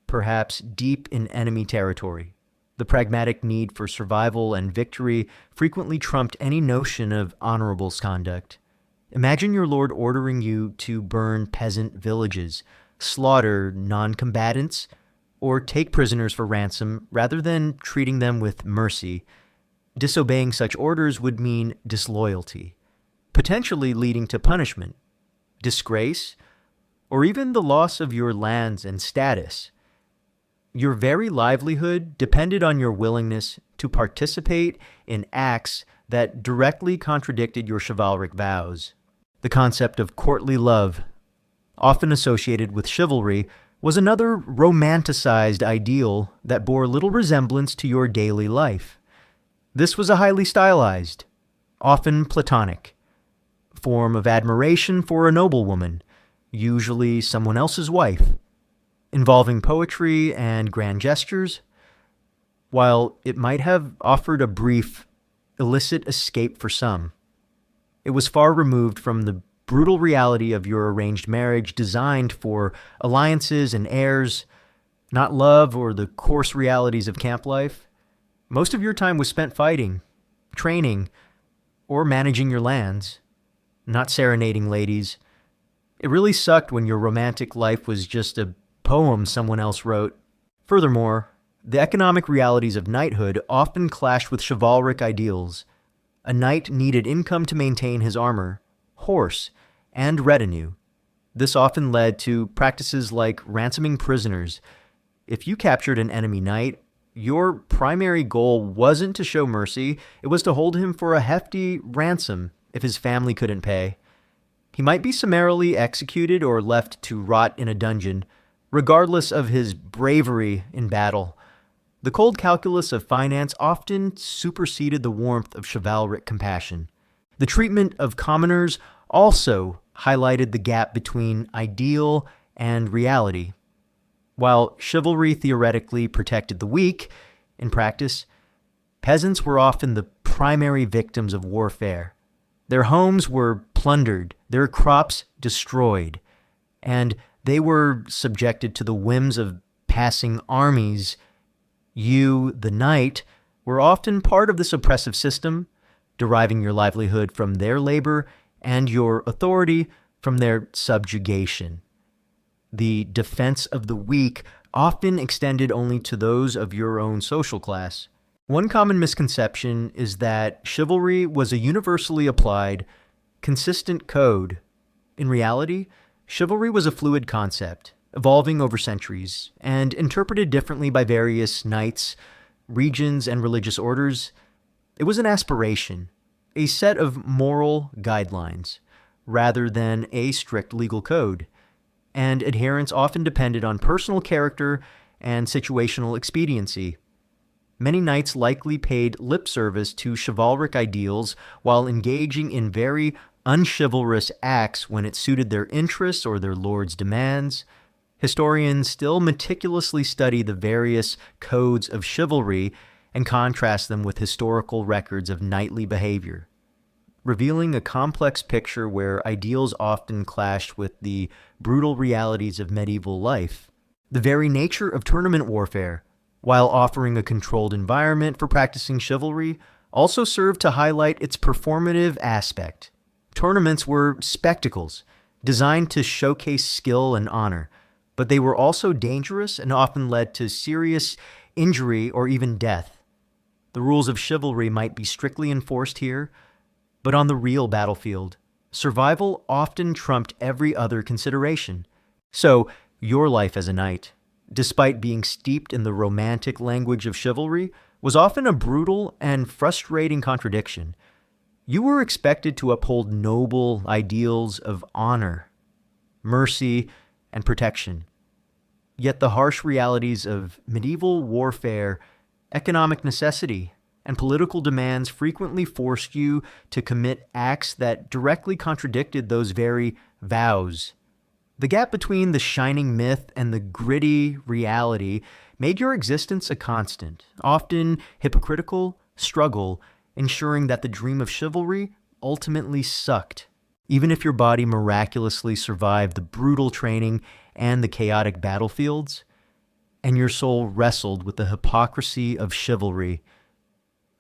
perhaps deep in enemy territory, the pragmatic need for survival and victory frequently trumped any notion of honorable conduct. Imagine your lord ordering you to burn peasant villages, slaughter non-combatants, or take prisoners for ransom rather than treating them with mercy. Disobeying such orders would mean disloyalty, potentially leading to punishment, disgrace, or even the loss of your lands and status. Your very livelihood depended on your willingness to participate in acts that directly contradicted your chivalric vows. The concept of courtly love, often associated with chivalry, was another romanticized ideal that bore little resemblance to your daily life. This was a highly stylized, often platonic, form of admiration for a noblewoman, usually someone else's wife, involving poetry and grand gestures. While it might have offered a brief, illicit escape for some, it was far removed from the brutal reality of your arranged marriage designed for alliances and heirs, not love or the coarse realities of camp life. Most of your time was spent fighting, training, or managing your lands, not serenading ladies. It really sucked when your romantic life was just a poem someone else wrote. Furthermore, the economic realities of knighthood often clashed with chivalric ideals. A knight needed income to maintain his armor, horse, and retinue. This often led to practices like ransoming prisoners. If you captured an enemy knight, your primary goal wasn't to show mercy, it was to hold him for a hefty ransom if his family couldn't pay. He might be summarily executed or left to rot in a dungeon, regardless of his bravery in battle. The cold calculus of finance often superseded the warmth of chivalric compassion. The treatment of commoners also highlighted the gap between ideal and reality. While chivalry theoretically protected the weak, in practice, peasants were often the primary victims of warfare. Their homes were plundered, their crops destroyed, and they were subjected to the whims of passing armies. You, the knight, were often part of this oppressive system, deriving your livelihood from their labor and your authority from their subjugation. The defense of the weak often extended only to those of your own social class. One common misconception is that chivalry was a universally applied, consistent code. In reality, chivalry was a fluid concept, evolving over centuries, and interpreted differently by various knights, regions, and religious orders. It was an aspiration, a set of moral guidelines, rather than a strict legal code, and adherence often depended on personal character and situational expediency. Many knights likely paid lip service to chivalric ideals while engaging in very unchivalrous acts when it suited their interests or their lord's demands. Historians still meticulously study the various codes of chivalry and contrast them with historical records of knightly behavior, revealing a complex picture where ideals often clashed with the brutal realities of medieval life. The very nature of tournament warfare, while offering a controlled environment for practicing chivalry, also served to highlight its performative aspect. Tournaments were spectacles, designed to showcase skill and honor, but they were also dangerous and often led to serious injury or even death. The rules of chivalry might be strictly enforced here, but on the real battlefield, survival often trumped every other consideration. So, your life as a knight, despite being steeped in the romantic language of chivalry, was often a brutal and frustrating contradiction. You were expected to uphold noble ideals of honor, mercy, and protection. Yet the harsh realities of medieval warfare, economic necessity, and political demands frequently forced you to commit acts that directly contradicted those very vows. The gap between the shining myth and the gritty reality made your existence a constant, often hypocritical, struggle, ensuring that the dream of chivalry ultimately sucked. Even if your body miraculously survived the brutal training and the chaotic battlefields, and your soul wrestled with the hypocrisy of chivalry,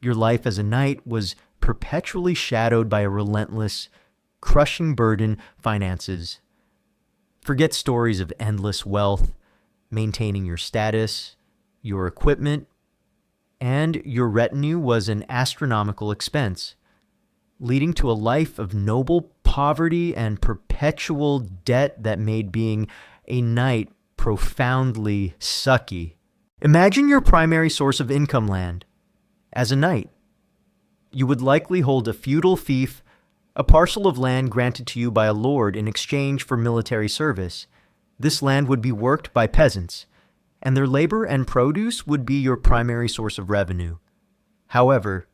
your life as a knight was perpetually shadowed by a relentless, crushing burden: finances. Forget stories of endless wealth, maintaining your status, your equipment, and your retinue was an astronomical expense, leading to a life of noble poverty and perpetual debt that made being a knight profoundly sucky. Imagine your primary source of income land. As a knight, you would likely hold a feudal fief, a parcel of land granted to you by a lord in exchange for military service. This land would be worked by peasants, and their labor and produce would be your primary source of revenue. However,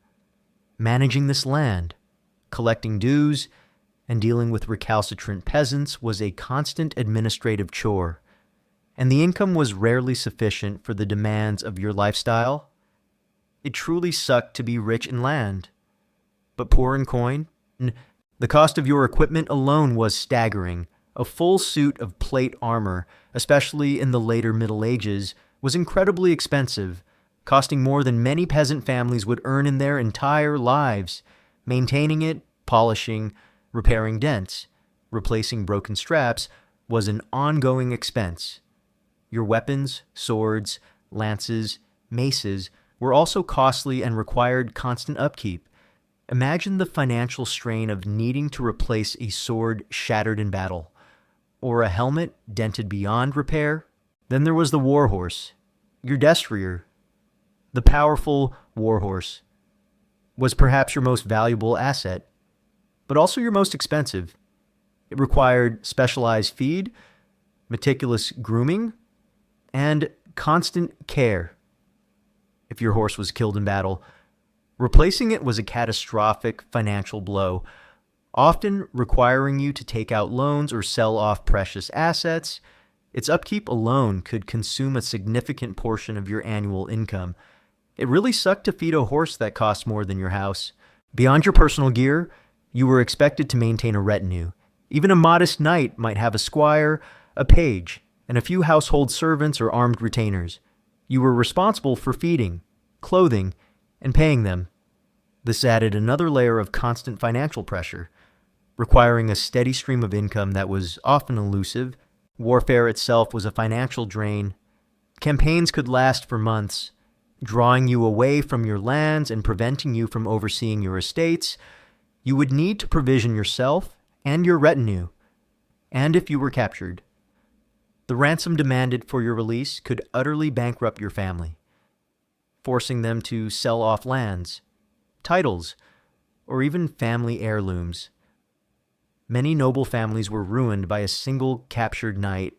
managing this land, collecting dues, and dealing with recalcitrant peasants was a constant administrative chore, and the income was rarely sufficient for the demands of your lifestyle. It truly sucked to be rich in land, but poor in coin. The cost of your equipment alone was staggering. A full suit of plate armor, especially in the later Middle Ages, was incredibly expensive, costing more than many peasant families would earn in their entire lives. Maintaining it, polishing, repairing dents, replacing broken straps was an ongoing expense. Your weapons, swords, lances, maces were also costly and required constant upkeep. Imagine the financial strain of needing to replace a sword shattered in battle, or a helmet dented beyond repair. Then there was the warhorse, your destrier. The powerful warhorse was perhaps your most valuable asset, but also your most expensive. It required specialized feed, meticulous grooming, and constant care. If your horse was killed in battle, replacing it was a catastrophic financial blow, often requiring you to take out loans or sell off precious assets. Its upkeep alone could consume a significant portion of your annual income. It really sucked to feed a horse that cost more than your house. Beyond your personal gear, You were expected to maintain a retinue. Even a modest knight might have a squire, a page, and a few household servants or armed retainers. You were responsible for feeding, clothing, and paying them. This added another layer of constant financial pressure, requiring a steady stream of income that was often elusive. Warfare itself was a financial drain. Campaigns could last for months, drawing you away from your lands and preventing you from overseeing your estates. You would need to provision yourself and your retinue, and if you were captured. The ransom demanded for your release could utterly bankrupt your family, forcing them to sell off lands, titles, or even family heirlooms. Many noble families were ruined by a single captured knight.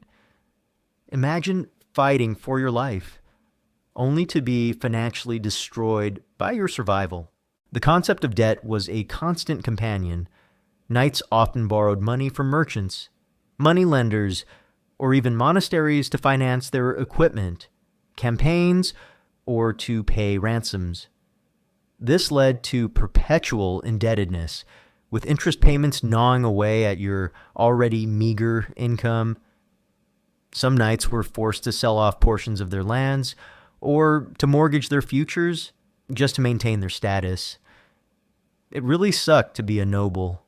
Imagine fighting for your life, only to be financially destroyed by your survival. The concept of debt was a constant companion. Knights often borrowed money from merchants, moneylenders, or even monasteries to finance their equipment, campaigns, or to pay ransoms. This led to perpetual indebtedness, with interest payments gnawing away at your already meager income. Some knights were forced to sell off portions of their lands or to mortgage their futures just to maintain their status. It really sucked to be a noble.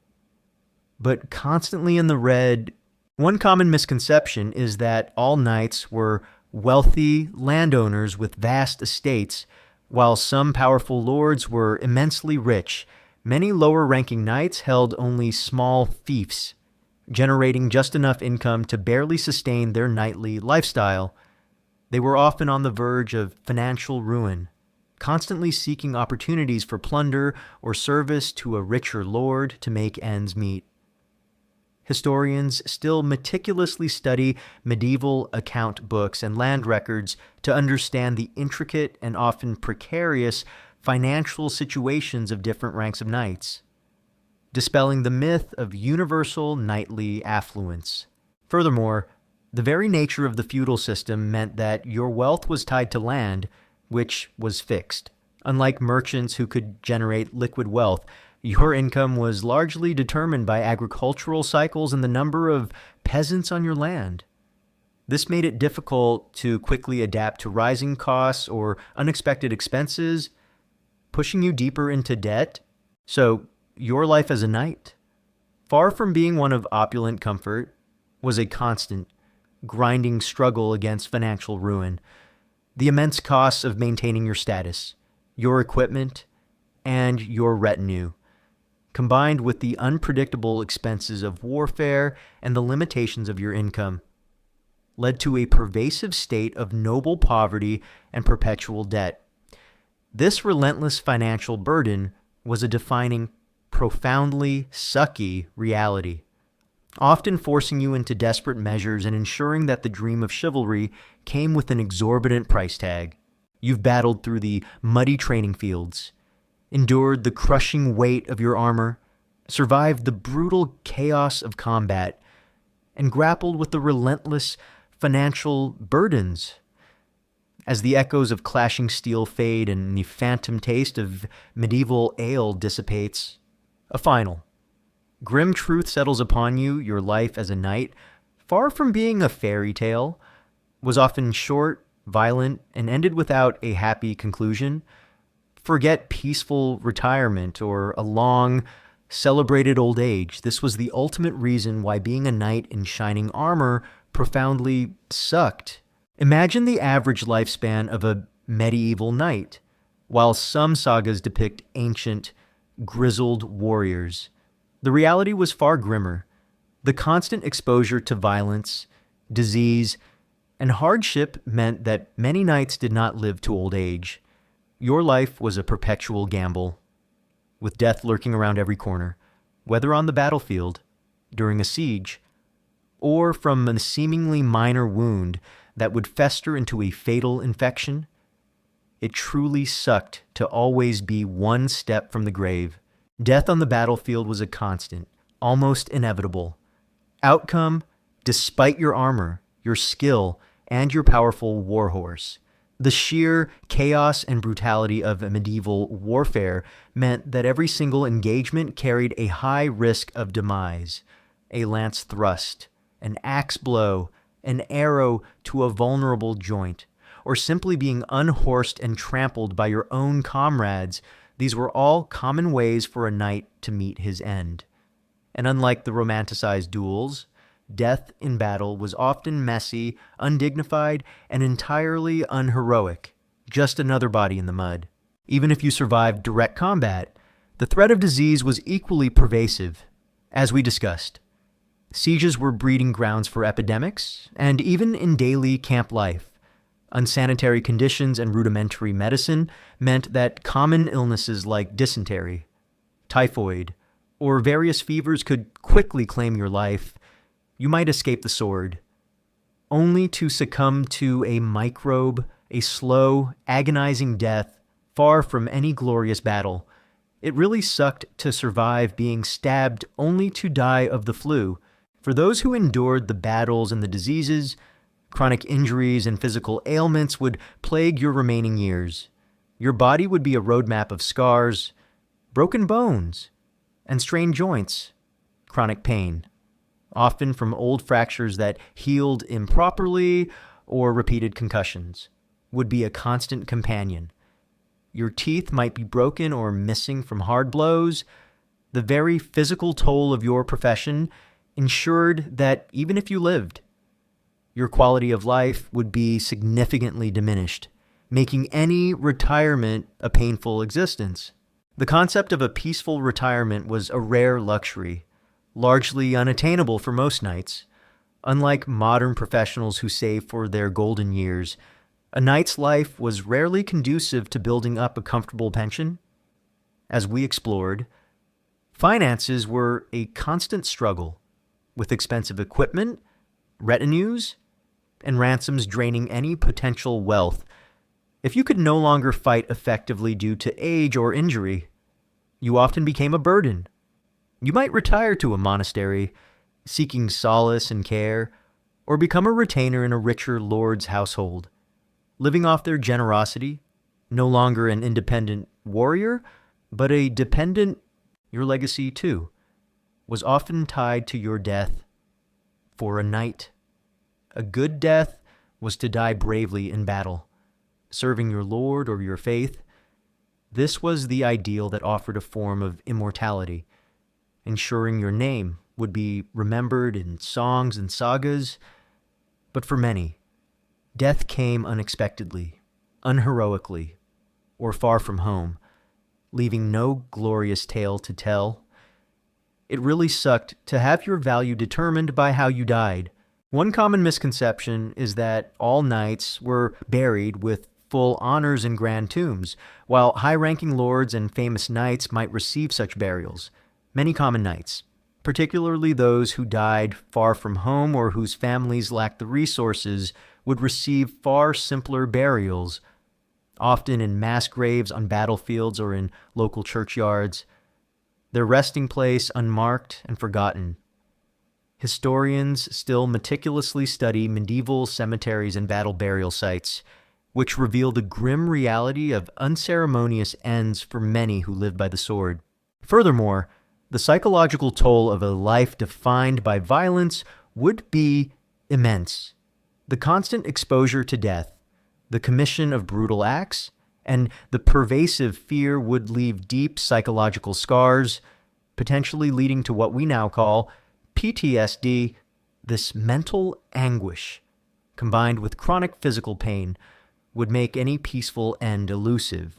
But constantly in the red, one common misconception is that all knights were wealthy landowners with vast estates, while some powerful lords were immensely rich. Many lower-ranking knights held only small fiefs, generating just enough income to barely sustain their knightly lifestyle. They were often on the verge of financial ruin, constantly seeking opportunities for plunder or service to a richer lord to make ends meet. Historians still meticulously study medieval account books and land records to understand the intricate and often precarious financial situations of different ranks of knights, dispelling the myth of universal knightly affluence. Furthermore, the very nature of the feudal system meant that your wealth was tied to land, which was fixed. Unlike merchants who could generate liquid wealth, your income was largely determined by agricultural cycles and the number of peasants on your land. This made it difficult to quickly adapt to rising costs or unexpected expenses, pushing you deeper into debt. So, your life as a knight, far from being one of opulent comfort, was a constant, grinding struggle against financial ruin. The immense costs of maintaining your status, your equipment, and your retinue, combined with the unpredictable expenses of warfare and the limitations of your income, led to a pervasive state of noble poverty and perpetual debt. This relentless financial burden was a defining, profoundly sucky reality, often forcing you into desperate measures and ensuring that the dream of chivalry came with an exorbitant price tag. You've battled through the muddy training fields, endured the crushing weight of your armor, survived the brutal chaos of combat, and grappled with the relentless financial burdens. As the echoes of clashing steel fade and the phantom taste of medieval ale dissipates, a final, grim truth settles upon you. Your life as a knight, far from being a fairy tale, was often short, violent, and ended without a happy conclusion. Forget peaceful retirement or a long, celebrated old age. This was the ultimate reason why being a knight in shining armor profoundly sucked. Imagine the average lifespan of a medieval knight. While some sagas depict ancient, grizzled warriors, the reality was far grimmer. The constant exposure to violence, disease, and hardship meant that many knights did not live to old age. Your life was a perpetual gamble, with death lurking around every corner, whether on the battlefield, during a siege, or from a seemingly minor wound that would fester into a fatal infection. It truly sucked to always be one step from the grave. Death on the battlefield was a constant, almost inevitable. Outcome, despite your armor, your skill, and your powerful warhorse, The sheer chaos and brutality of medieval warfare meant that every single engagement carried a high risk of demise. A lance thrust, an axe blow, an arrow to a vulnerable joint, or simply being unhorsed and trampled by your own comrades, these were all common ways for a knight to meet his end. And unlike the romanticized duels, death in battle was often messy, undignified, and entirely unheroic, just another body in the mud. Even if you survived direct combat, the threat of disease was equally pervasive. As we discussed, sieges were breeding grounds for epidemics, and even in daily camp life, unsanitary conditions and rudimentary medicine meant that common illnesses like dysentery, typhoid, or various fevers could quickly claim your life. You might escape the sword, only to succumb to a microbe, a slow, agonizing death far from any glorious battle. It really sucked to survive being stabbed only to die of the flu. For those who endured the battles and the diseases, chronic injuries and physical ailments would plague your remaining years. Your body would be a roadmap of scars, broken bones, and strained joints, chronic pain, often from old fractures that healed improperly or repeated concussions, would be a constant companion. Your teeth might be broken or missing from hard blows. The very physical toll of your profession ensured that even if you lived, your quality of life would be significantly diminished, making any retirement a painful existence. The concept of a peaceful retirement was a rare luxury, largely unattainable for most knights. Unlike modern professionals who save for their golden years, a knight's life was rarely conducive to building up a comfortable pension. As we explored, finances were a constant struggle, with expensive equipment, retinues, and ransoms draining any potential wealth. If you could no longer fight effectively due to age or injury, you often became a burden. You might retire to a monastery, seeking solace and care, or become a retainer in a richer lord's household, living off their generosity, no longer an independent warrior, but a dependent. Your legacy, too, was often tied to your death. For a knight, a good death was to die bravely in battle, serving your lord or your faith. This was the ideal that offered a form of immortality, ensuring your name would be remembered in songs and sagas. But for many, death came unexpectedly, unheroically, or far from home, leaving no glorious tale to tell. It really sucked to have your value determined by how you died. One common misconception is that all knights were buried with full honors and grand tombs. While high-ranking lords and famous knights might receive such burials, many common knights, particularly those who died far from home or whose families lacked the resources, would receive far simpler burials, often in mass graves on battlefields or in local churchyards, their resting place unmarked and forgotten. Historians still meticulously study medieval cemeteries and battle burial sites, which reveal the grim reality of unceremonious ends for many who live by the sword. Furthermore, the psychological toll of a life defined by violence would be immense. The constant exposure to death, the commission of brutal acts, and the pervasive fear would leave deep psychological scars, potentially leading to what we now call PTSD. This mental anguish, combined with chronic physical pain, would make any peaceful end elusive.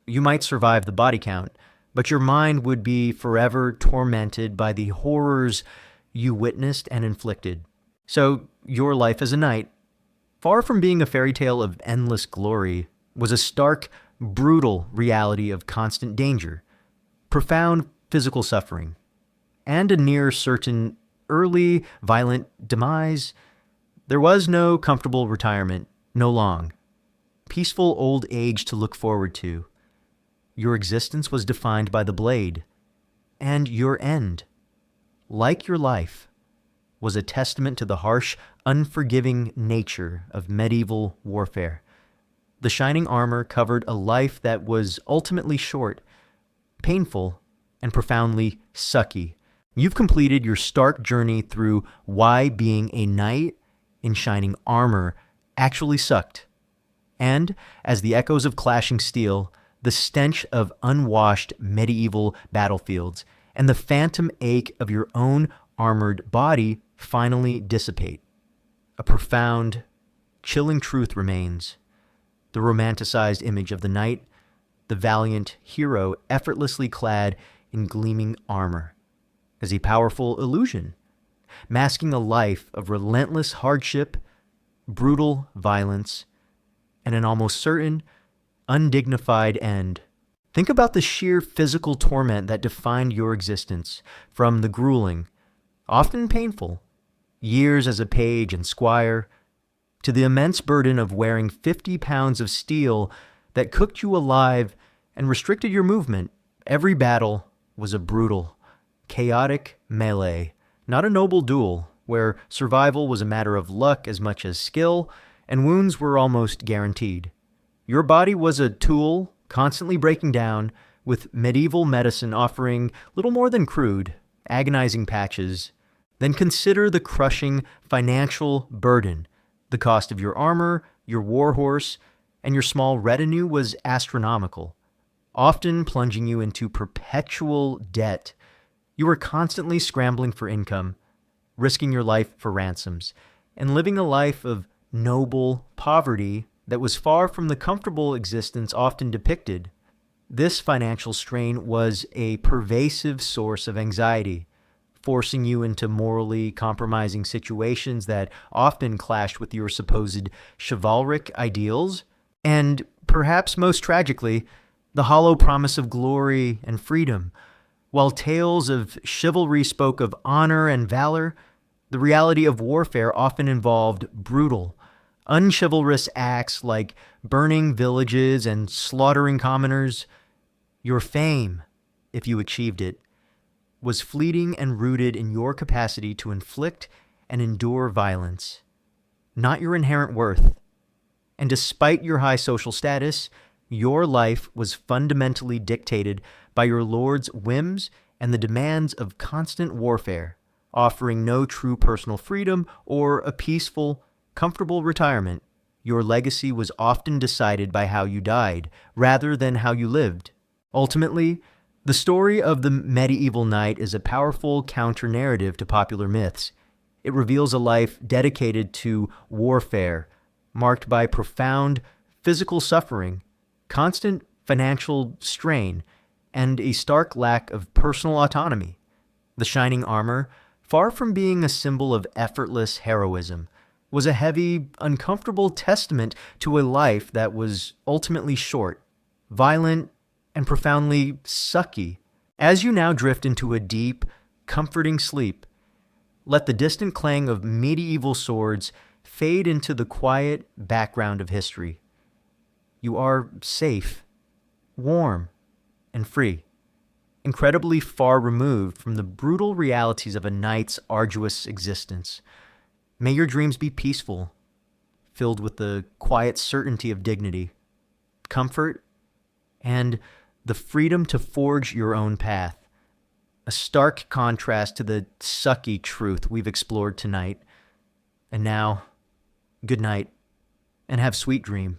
You might survive the body count, but your mind would be forever tormented by the horrors you witnessed and inflicted. So your life as a knight, far from being a fairy tale of endless glory, was a stark, brutal reality of constant danger, profound physical suffering, and a near certain early, violent demise. There was no comfortable retirement, no long, peaceful old age to look forward to. Your existence was defined by the blade, and your end, like your life, was a testament to the harsh, unforgiving nature of medieval warfare. The shining armor covered a life that was ultimately short, painful, and profoundly sucky. You've completed your stark journey through why being a knight in shining armor actually sucked. And, as the echoes of clashing steel, the stench of unwashed medieval battlefields, and the phantom ache of your own armored body finally dissipate, a profound, chilling truth remains. The romanticized image of the knight, the valiant hero effortlessly clad in gleaming armor, is a powerful illusion, masking a life of relentless hardship, brutal violence, and an almost certain, undignified end. Think about the sheer physical torment that defined your existence, from the grueling, often painful, years as a page and squire, to the immense burden of wearing 50 pounds of steel that cooked you alive and restricted your movement. Every battle was a brutal, chaotic melee, not a noble duel, where survival was a matter of luck as much as skill, and wounds were almost guaranteed. Your body was a tool, constantly breaking down, with medieval medicine offering little more than crude, agonizing patches. Then consider the crushing financial burden. The cost of your armor, your war horse, and your small retinue was astronomical, often plunging you into perpetual debt. You were constantly scrambling for income, risking your life for ransoms, and living a life of noble poverty that was far from the comfortable existence often depicted. This financial strain was a pervasive source of anxiety, forcing you into morally compromising situations that often clashed with your supposed chivalric ideals, and perhaps most tragically, the hollow promise of glory and freedom. While tales of chivalry spoke of honor and valor, the reality of warfare often involved brutal, unchivalrous acts like burning villages and slaughtering commoners. Your fame, if you achieved it, was fleeting and rooted in your capacity to inflict and endure violence, not your inherent worth. And despite your high social status, your life was fundamentally dictated by your lord's whims and the demands of constant warfare, offering no true personal freedom or a peaceful, comfortable retirement. Your legacy was often decided by how you died, rather than how you lived. Ultimately, the story of the medieval knight is a powerful counter-narrative to popular myths. It reveals a life dedicated to warfare, marked by profound physical suffering, constant financial strain, and a stark lack of personal autonomy. The shining armor, far from being a symbol of effortless heroism, was a heavy, uncomfortable testament to a life that was ultimately short, violent, and profoundly sucky. As you now drift into a deep, comforting sleep, let the distant clang of medieval swords fade into the quiet background of history. You are safe, warm, and free, incredibly far removed from the brutal realities of a knight's arduous existence. May your dreams be peaceful, filled with the quiet certainty of dignity, comfort, and the freedom to forge your own path. A stark contrast to the sucky truth we've explored tonight. And now, good night, and have sweet dreams.